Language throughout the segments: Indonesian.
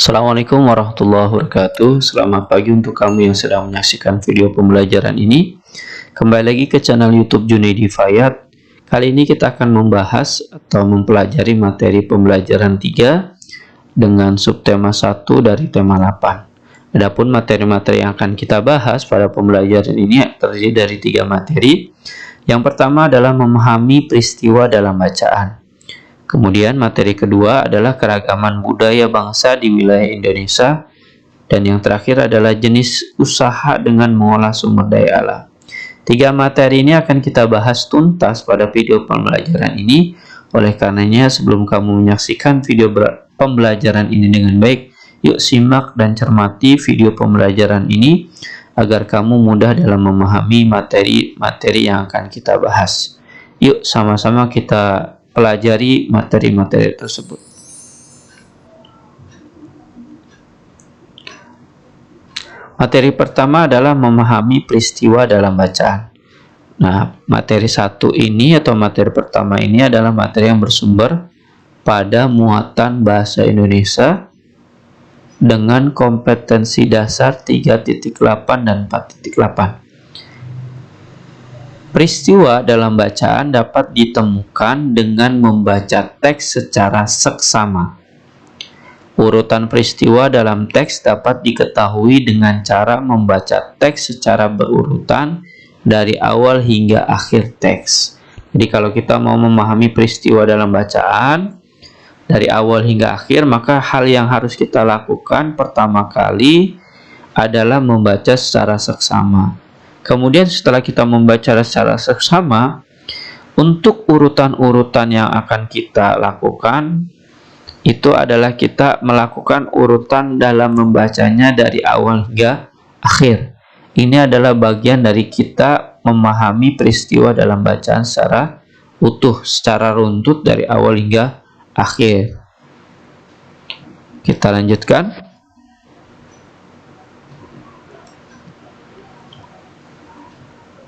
Assalamualaikum warahmatullahi wabarakatuh. Selamat pagi untuk kamu yang sedang menyaksikan video pembelajaran ini. Kembali lagi ke channel YouTube Junaidi Fayat. Kali ini kita akan membahas atau mempelajari materi pembelajaran 3 dengan subtema 1 dari tema 8. Adapun materi-materi yang akan kita bahas pada pembelajaran ini terdiri dari 3 materi. Yang pertama adalah memahami peristiwa dalam bacaan. Kemudian materi kedua adalah keragaman budaya bangsa di wilayah Indonesia. Dan yang terakhir adalah jenis usaha dengan mengolah sumber daya alam. 3 materi ini akan kita bahas tuntas pada video pembelajaran ini. Oleh karenanya sebelum kamu menyaksikan video pembelajaran ini dengan baik, yuk simak dan cermati video pembelajaran ini agar kamu mudah dalam memahami materi-materi yang akan kita bahas. Yuk sama-sama kita pelajari materi-materi tersebut. Materi pertama adalah memahami peristiwa dalam bacaan. Nah, materi 1 ini atau materi pertama ini adalah materi yang bersumber pada muatan bahasa Indonesia dengan kompetensi dasar 3.8 dan 4.8. Peristiwa dalam bacaan dapat ditemukan dengan membaca teks secara seksama. Urutan peristiwa dalam teks dapat diketahui dengan cara membaca teks secara berurutan dari awal hingga akhir teks. Jadi kalau kita mau memahami peristiwa dalam bacaan dari awal hingga akhir, maka hal yang harus kita lakukan pertama kali adalah membaca secara seksama. Kemudian setelah kita membaca secara seksama, untuk urutan-urutan yang akan kita lakukan, itu adalah kita melakukan urutan dalam membacanya dari awal hingga akhir. Ini adalah bagian dari kita memahami peristiwa dalam bacaan secara utuh, secara runtut dari awal hingga akhir. Kita lanjutkan.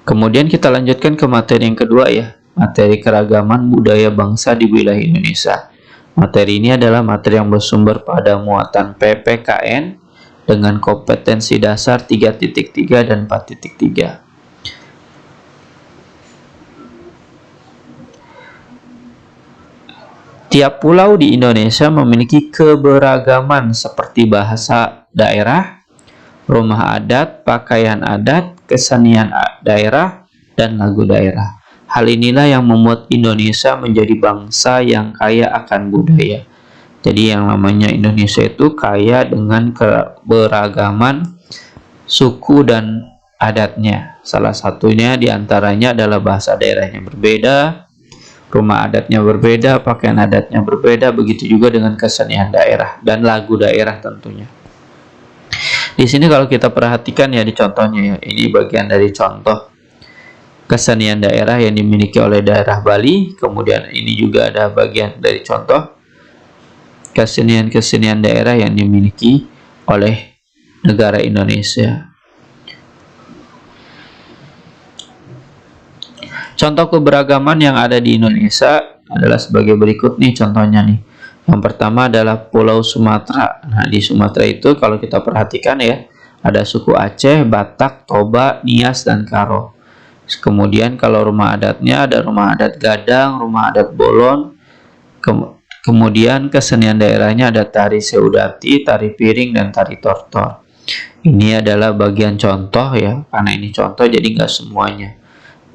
Kemudian kita lanjutkan ke materi yang kedua ya, materi keragaman budaya bangsa di wilayah Indonesia. Materi ini adalah materi yang bersumber pada muatan PPKN dengan kompetensi dasar 3.3 dan 4.3. Tiap pulau di Indonesia memiliki keberagaman seperti bahasa daerah, rumah adat, pakaian adat, kesenian daerah, dan lagu daerah. Hal inilah yang membuat Indonesia menjadi bangsa yang kaya akan budaya. Jadi yang namanya Indonesia itu kaya dengan keberagaman suku dan adatnya. Salah satunya diantaranya adalah bahasa daerahnya berbeda, rumah adatnya berbeda, pakaian adatnya berbeda, begitu juga dengan kesenian daerah dan lagu daerah tentunya. Di sini kalau kita perhatikan ya di contohnya ya, ini bagian dari contoh kesenian daerah yang dimiliki oleh daerah Bali. Kemudian ini juga ada bagian dari contoh kesenian-kesenian daerah yang dimiliki oleh negara Indonesia. Contoh keberagaman yang ada di Indonesia adalah sebagai berikut nih contohnya nih. Yang pertama adalah Pulau Sumatera. Nah, di Sumatera itu kalau kita perhatikan ya, ada suku Aceh, Batak, Toba, Nias, dan Karo. Kemudian kalau rumah adatnya ada rumah adat Gadang, rumah adat Bolon. Kemudian kesenian daerahnya ada tari Seudati, tari piring, dan tari tortor. Ini adalah bagian contoh ya, karena ini contoh jadi nggak semuanya.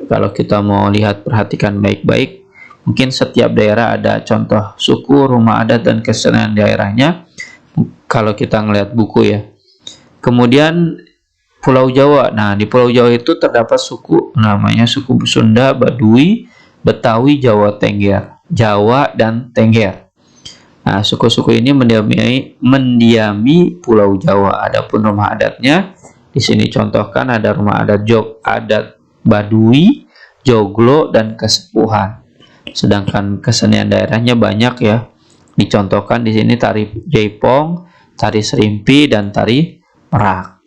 Kalau kita mau lihat perhatikan baik-baik, mungkin setiap daerah ada contoh suku, rumah adat, dan kesenian daerahnya kalau kita ngelihat buku ya. Kemudian Pulau Jawa. Nah, di Pulau Jawa itu terdapat suku namanya suku Sunda, Baduy, Betawi, Jawa Tengger, Jawa, dan Tengger. Nah, suku-suku ini mendiami Pulau Jawa. Adapun rumah adatnya di sini contohkan ada rumah adat adat Baduy, Joglo, dan Kesepuhan. Sedangkan kesenian daerahnya banyak ya. Dicontohkan di sini tari Jaipong, tari Serimpi, dan tari Merak.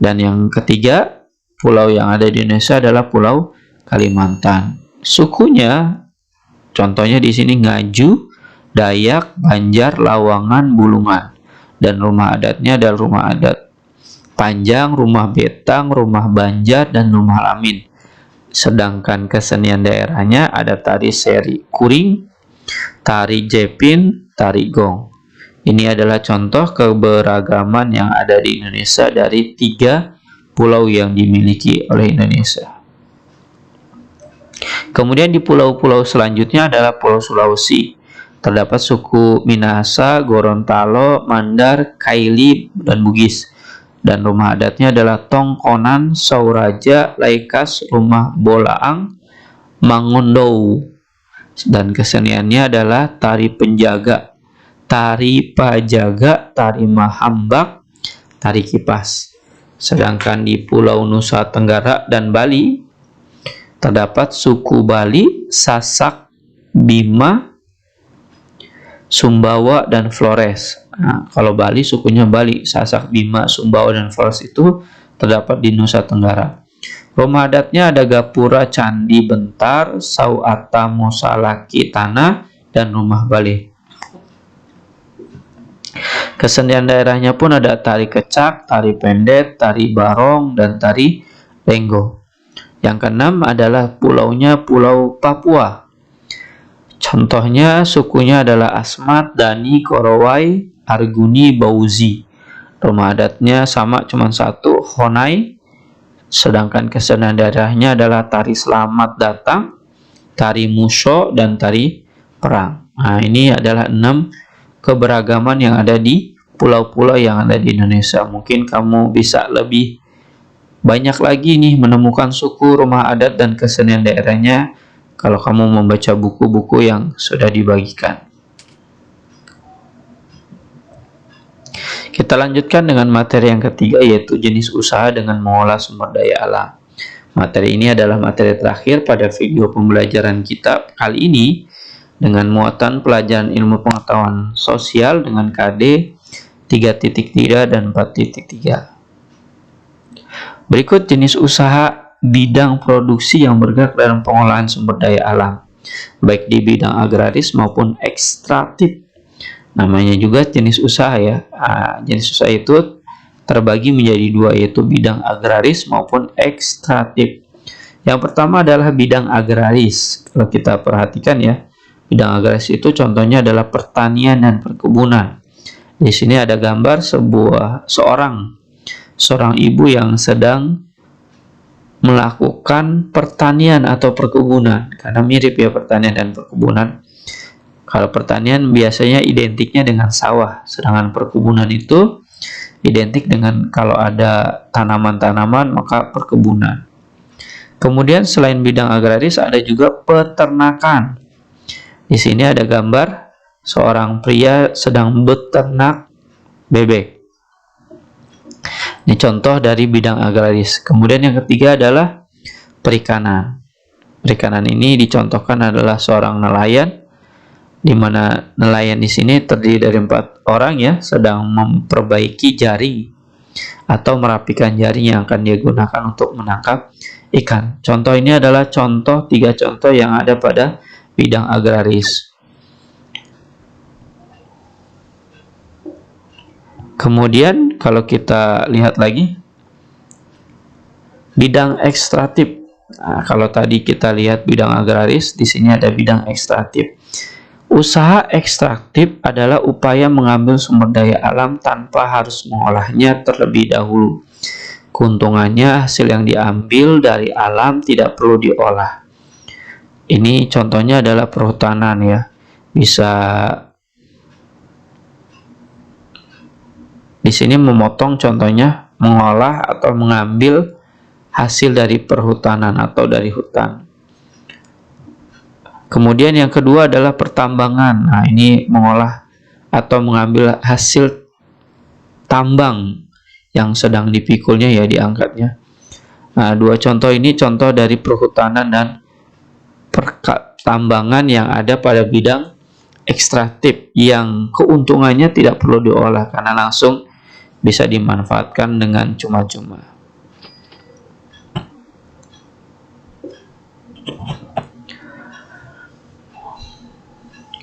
Dan yang ketiga, pulau yang ada di Indonesia adalah Pulau Kalimantan. Sukunya contohnya di sini Ngaju, Dayak, Banjar, Lawangan, Bulungan. dan rumah adatnya adalah rumah adat Panjang, rumah Betang, rumah Banjar, dan rumah Lamin. Sedangkan kesenian daerahnya ada tari seri kuring, tari jepin, tari gong. Ini adalah contoh keberagaman yang ada di Indonesia dari 3 pulau yang dimiliki oleh Indonesia. Kemudian di pulau-pulau selanjutnya adalah Pulau Sulawesi. Terdapat suku Minahasa, Gorontalo, Mandar, Kaili, dan Bugis. Dan rumah adatnya adalah Tongkonan, Sauraja, Laikas, Rumah Bolaang, Mangondou. Dan keseniannya adalah tari penjaga, tari pajaga, tari mahambak, tari kipas. Sedangkan di Pulau Nusa Tenggara dan Bali terdapat suku Bali, Sasak, Bima, Sumbawa, dan Flores. Nah, kalau Bali sukunya Bali, Sasak, Bima, Sumbawa, dan Flores itu terdapat di Nusa Tenggara. Rumah adatnya ada Gapura, Candi Bentar, Sauata, Mosalaki, Tanah, dan Rumah Bali. Kesenian daerahnya pun ada tari kecak, tari pendet, tari barong, dan tari lenggo. Yang keenam adalah pulaunya Pulau Papua. Contohnya sukunya adalah Asmat, Dani, Korowai, Arguni, Bauzi. Rumah adatnya sama, cuma satu, Honai. Sedangkan kesenian daerahnya adalah tari selamat datang, tari muso, dan tari perang. Nah, ini adalah 6 keberagaman yang ada di pulau-pulau yang ada di Indonesia. Mungkin kamu bisa lebih banyak lagi nih menemukan suku, rumah adat, dan kesenian daerahnya kalau kamu membaca buku-buku yang sudah dibagikan. Kita lanjutkan dengan materi yang ketiga, yaitu jenis usaha dengan mengolah sumber daya alam. Materi ini adalah materi terakhir pada video pembelajaran kita kali ini dengan muatan pelajaran ilmu pengetahuan sosial dengan KD 3.3 dan 4.3. Berikut jenis usaha bidang produksi yang bergerak dalam pengolahan sumber daya alam, baik di bidang agraris maupun ekstraktif. Namanya juga jenis usaha ya. Jenis usaha itu terbagi menjadi 2, yaitu bidang agraris maupun ekstraktif. Yang pertama adalah bidang agraris. Kalau kita perhatikan ya, bidang agraris itu contohnya adalah pertanian dan perkebunan. Di sini ada gambar seorang ibu yang sedang melakukan pertanian atau perkebunan, karena mirip ya pertanian dan perkebunan. Kalau pertanian biasanya identiknya dengan sawah, sedangkan perkebunan itu identik dengan kalau ada tanaman-tanaman maka perkebunan. Kemudian selain bidang agraris ada juga peternakan. Di sini ada gambar seorang pria sedang beternak bebek. Ini contoh dari bidang agraris. Kemudian yang ketiga adalah perikanan. Perikanan ini dicontohkan adalah seorang nelayan, di mana nelayan di sini terdiri dari 4 orang ya, sedang memperbaiki jaring atau merapikan jaring yang akan dia gunakan untuk menangkap ikan. Contoh ini adalah 3 contoh yang ada pada bidang agraris. Kemudian kalau kita lihat lagi bidang ekstraktif. Nah, kalau tadi kita lihat bidang agraris, di sini ada bidang ekstraktif. Usaha ekstraktif adalah upaya mengambil sumber daya alam tanpa harus mengolahnya terlebih dahulu. Keuntungannya hasil yang diambil dari alam tidak perlu diolah. Ini contohnya adalah perhutanan ya. Bisa di sini memotong, contohnya mengolah atau mengambil hasil dari perhutanan atau dari hutan. Kemudian yang kedua adalah pertambangan. Nah, ini mengolah atau mengambil hasil tambang yang sedang dipikulnya ya, diangkatnya. Nah, 2 contoh ini contoh dari perhutanan dan pertambangan yang ada pada bidang ekstraktif yang keuntungannya tidak perlu diolah karena langsung bisa dimanfaatkan dengan cuma-cuma.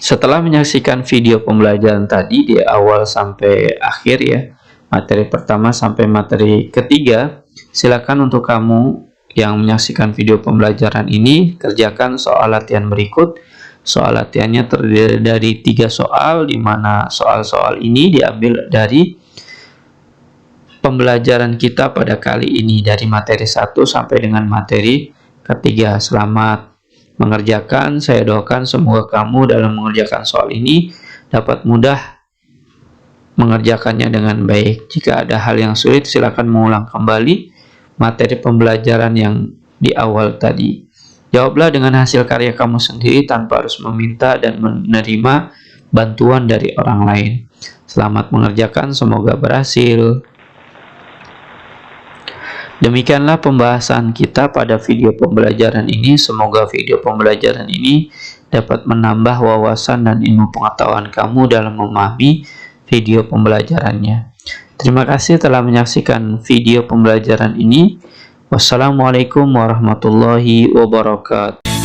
Setelah menyaksikan video pembelajaran tadi di awal sampai akhir ya, materi pertama sampai materi ketiga, silakan untuk kamu yang menyaksikan video pembelajaran ini kerjakan soal latihan berikut. Soal latihannya terdiri dari 3 soal, di mana soal-soal ini diambil dari pembelajaran kita pada kali ini, dari materi 1 sampai dengan materi ketiga. Selamat mengerjakan. Saya doakan semoga kamu dalam mengerjakan soal ini dapat mudah mengerjakannya dengan baik. Jika ada hal yang sulit, silakan mengulang kembali materi pembelajaran yang di awal tadi. Jawablah dengan hasil karya kamu sendiri tanpa harus meminta dan menerima bantuan dari orang lain. Selamat mengerjakan, semoga berhasil. Demikianlah pembahasan kita pada video pembelajaran ini. Semoga video pembelajaran ini dapat menambah wawasan dan ilmu pengetahuan kamu dalam memahami video pembelajarannya. Terima kasih telah menyaksikan video pembelajaran ini. Wassalamualaikum warahmatullahi wabarakatuh.